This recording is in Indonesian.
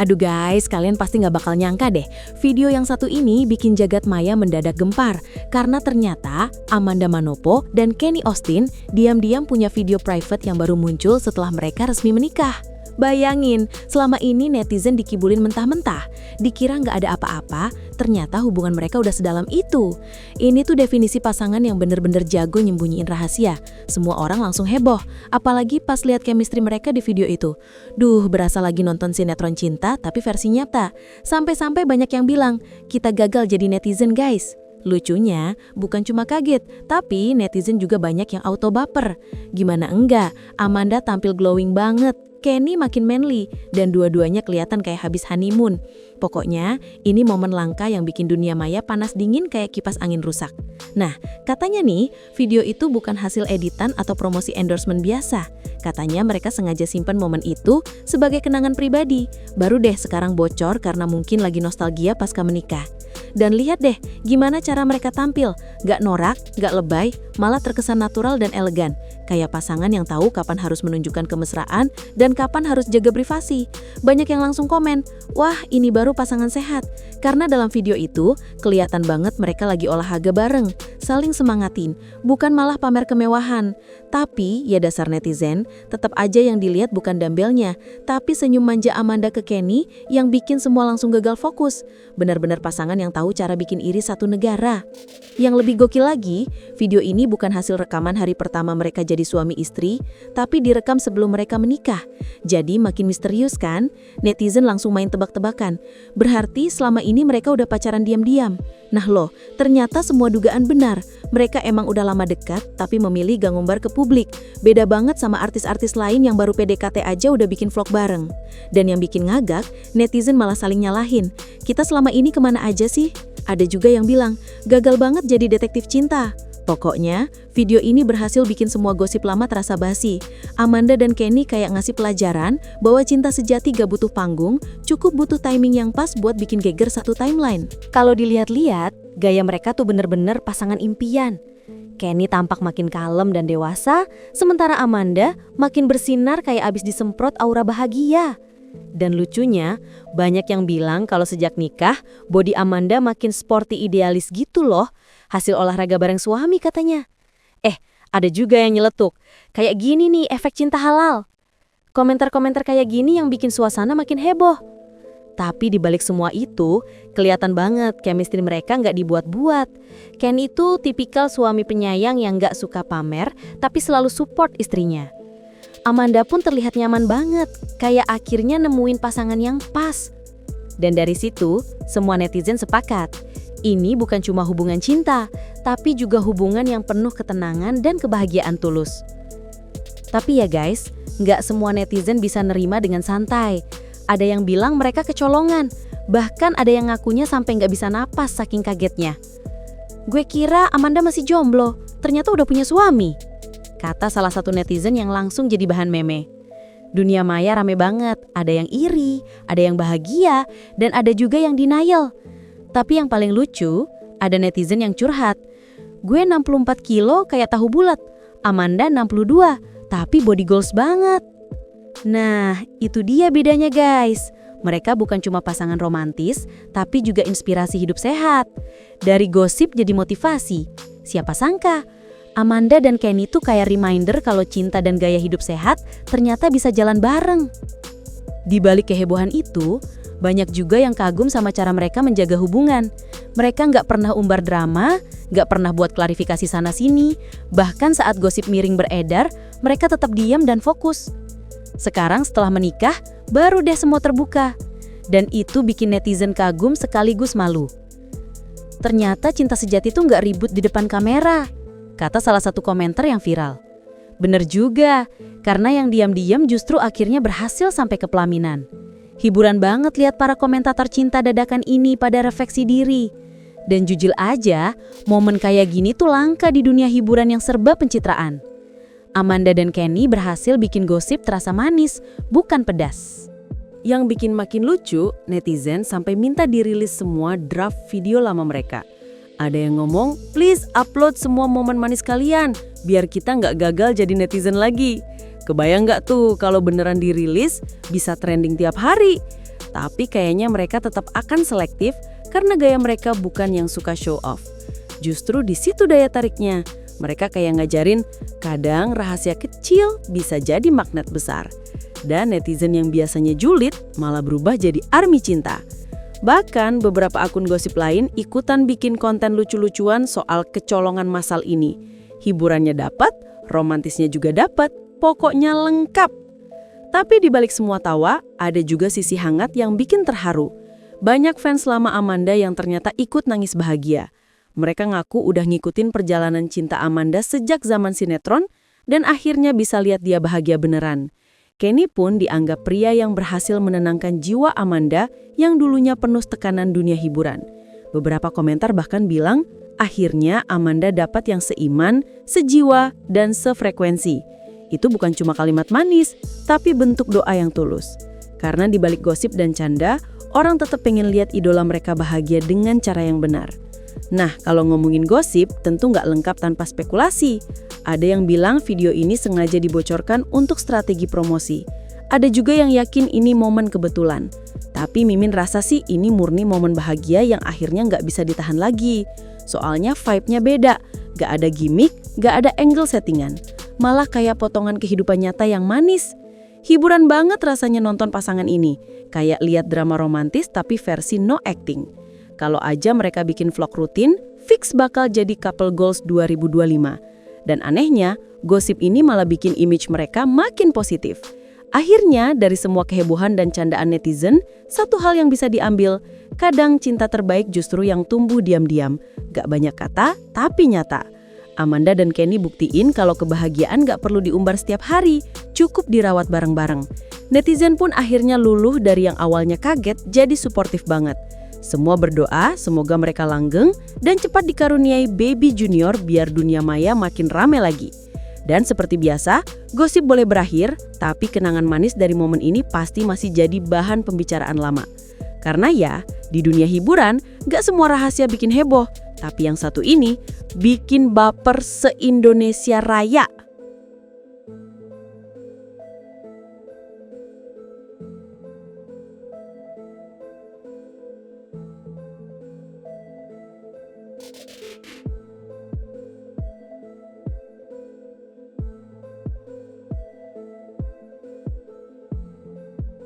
Aduh guys, kalian pasti nggak bakal nyangka deh, video yang satu ini bikin jagat maya mendadak gempar. Karena ternyata Amanda Manopo dan Kenny Austin diam-diam punya video private yang baru muncul setelah mereka resmi menikah. Bayangin, selama ini netizen dikibulin mentah-mentah, dikira nggak ada apa-apa, ternyata hubungan mereka udah sedalam itu. Ini tuh definisi pasangan yang bener-bener jago nyembunyiin rahasia. Semua orang langsung heboh, apalagi pas lihat chemistry mereka di video itu. Duh, berasa lagi nonton sinetron cinta tapi versi nyata. Sampai-sampai banyak yang bilang, kita gagal jadi netizen guys. Lucunya, bukan cuma kaget, tapi netizen juga banyak yang auto baper. Gimana enggak, Amanda tampil glowing banget. Kenny makin manly, dan dua-duanya kelihatan kayak habis honeymoon. Pokoknya, ini momen langka yang bikin dunia maya panas dingin kayak kipas angin rusak. Nah, katanya nih, video itu bukan hasil editan atau promosi endorsement biasa. Katanya mereka sengaja simpan momen itu sebagai kenangan pribadi. Baru deh sekarang bocor karena mungkin lagi nostalgia pasca menikah. Dan lihat deh, gimana cara mereka tampil. Gak norak, gak lebay, malah terkesan natural dan elegan. Kayak pasangan yang tahu kapan harus menunjukkan kemesraan dan kapan harus jaga privasi. Banyak yang langsung komen, wah ini baru pasangan sehat. Karena dalam video itu, kelihatan banget mereka lagi olahraga bareng, saling semangatin, bukan malah pamer kemewahan. Tapi, ya dasar netizen, tetap aja yang dilihat bukan dumbbellnya, tapi senyum manja Amanda ke Kenny yang bikin semua langsung gagal fokus. Benar-benar pasangan yang tahu cara bikin iri satu negara. Yang lebih gokil lagi, video ini bukan hasil rekaman hari pertama mereka jadi suami istri, tapi direkam sebelum mereka menikah. Jadi makin misterius kan? Netizen langsung main tebak-tebakan. Berarti selama ini mereka udah pacaran diam-diam. Nah loh, ternyata semua dugaan benar. Mereka emang udah lama dekat, tapi memilih gak ngumbar ke publik. Beda banget sama artis-artis lain yang baru PDKT aja udah bikin vlog bareng. Dan yang bikin ngagak, netizen malah saling nyalahin. Kita selama ini kemana aja sih? Ada juga yang bilang, gagal banget jadi detektif cinta. Pokoknya, video ini berhasil bikin semua gosip lama terasa basi. Amanda dan Kenny kayak ngasih pelajaran bahwa cinta sejati gak butuh panggung, cukup butuh timing yang pas buat bikin geger satu timeline. Kalau dilihat-lihat, gaya mereka tuh bener-bener pasangan impian. Kenny tampak makin kalem dan dewasa, sementara Amanda makin bersinar kayak abis disemprot aura bahagia. Dan lucunya, banyak yang bilang kalau sejak nikah, body Amanda makin sporty idealis gitu loh. Hasil olahraga bareng suami katanya. Ada juga yang nyeletuk. Kayak gini nih efek cinta halal. Komentar-komentar kayak gini yang bikin suasana makin heboh. Tapi dibalik semua itu, kelihatan banget chemistry mereka nggak dibuat-buat. Ken itu tipikal suami penyayang yang nggak suka pamer, tapi selalu support istrinya. Amanda pun terlihat nyaman banget, kayak akhirnya nemuin pasangan yang pas. Dan dari situ, semua netizen sepakat. Ini bukan cuma hubungan cinta, tapi juga hubungan yang penuh ketenangan dan kebahagiaan tulus. Tapi ya guys, nggak semua netizen bisa nerima dengan santai. Ada yang bilang mereka kecolongan, bahkan ada yang ngakunya sampai nggak bisa napas saking kagetnya. Gue kira Amanda masih jomblo, ternyata udah punya suami. Kata salah satu netizen yang langsung jadi bahan meme. Dunia maya rame banget, ada yang iri, ada yang bahagia, dan ada juga yang denial. Tapi yang paling lucu, ada netizen yang curhat. Gue 64 kilo kayak tahu bulat, Amanda 62, tapi body goals banget. Nah, itu dia bedanya guys. Mereka bukan cuma pasangan romantis, tapi juga inspirasi hidup sehat. Dari gosip jadi motivasi. Siapa sangka? Amanda dan Kenny tuh kayak reminder kalau cinta dan gaya hidup sehat ternyata bisa jalan bareng. Di balik kehebohan itu, banyak juga yang kagum sama cara mereka menjaga hubungan. Mereka nggak pernah umbar drama, nggak pernah buat klarifikasi sana-sini. Bahkan saat gosip miring beredar, mereka tetap diam dan fokus. Sekarang setelah menikah, baru deh semua terbuka. Dan itu bikin netizen kagum sekaligus malu. Ternyata cinta sejati tuh nggak ribut di depan kamera. Kata salah satu komentar yang viral. Bener juga, karena yang diam-diam justru akhirnya berhasil sampai ke pelaminan. Hiburan banget lihat para komentator cinta dadakan ini pada refleksi diri. Dan jujur aja, momen kayak gini tuh langka di dunia hiburan yang serba pencitraan. Amanda dan Kenny berhasil bikin gosip terasa manis, bukan pedas. Yang bikin makin lucu, netizen sampai minta dirilis semua draft video lama mereka. Ada yang ngomong, please upload semua momen manis kalian, biar kita nggak gagal jadi netizen lagi. Kebayang nggak tuh kalau beneran dirilis, bisa trending tiap hari. Tapi kayaknya mereka tetap akan selektif karena gaya mereka bukan yang suka show off. Justru di situ daya tariknya. Mereka kayak ngajarin, kadang rahasia kecil bisa jadi magnet besar. Dan netizen yang biasanya julid malah berubah jadi army cinta. Bahkan beberapa akun gosip lain ikutan bikin konten lucu-lucuan soal kecolongan massal ini. Hiburannya dapat, romantisnya juga dapat, pokoknya lengkap. Tapi di balik semua tawa, ada juga sisi hangat yang bikin terharu. Banyak fans lama Amanda yang ternyata ikut nangis bahagia. Mereka ngaku udah ngikutin perjalanan cinta Amanda sejak zaman sinetron dan akhirnya bisa lihat dia bahagia beneran. Kenny pun dianggap pria yang berhasil menenangkan jiwa Amanda yang dulunya penuh tekanan dunia hiburan. Beberapa komentar bahkan bilang, akhirnya Amanda dapat yang seiman, sejiwa, dan sefrekuensi. Itu bukan cuma kalimat manis, tapi bentuk doa yang tulus. Karena di balik gosip dan canda, orang tetap pengen lihat idola mereka bahagia dengan cara yang benar. Nah, kalau ngomongin gosip, tentu nggak lengkap tanpa spekulasi. Ada yang bilang video ini sengaja dibocorkan untuk strategi promosi. Ada juga yang yakin ini momen kebetulan. Tapi Mimin rasa sih ini murni momen bahagia yang akhirnya nggak bisa ditahan lagi. Soalnya vibe-nya beda, nggak ada gimmick, nggak ada angle settingan. Malah kayak potongan kehidupan nyata yang manis. Hiburan banget rasanya nonton pasangan ini. Kayak lihat drama romantis tapi versi no acting. Kalau aja mereka bikin vlog rutin, fix bakal jadi couple goals 2025. Dan anehnya, gosip ini malah bikin image mereka makin positif. Akhirnya, dari semua kehebohan dan candaan netizen, satu hal yang bisa diambil, kadang cinta terbaik justru yang tumbuh diam-diam. Gak banyak kata, tapi nyata. Amanda dan Kenny buktiin kalau kebahagiaan gak perlu diumbar setiap hari, cukup dirawat bareng-bareng. Netizen pun akhirnya luluh dari yang awalnya kaget jadi suportif banget. Semua berdoa semoga mereka langgeng dan cepat dikaruniai baby junior biar dunia maya makin rame lagi. Dan seperti biasa, gosip boleh berakhir, tapi kenangan manis dari momen ini pasti masih jadi bahan pembicaraan lama. Karena ya, di dunia hiburan, gak semua rahasia bikin heboh, tapi yang satu ini bikin baper se-Indonesia Raya.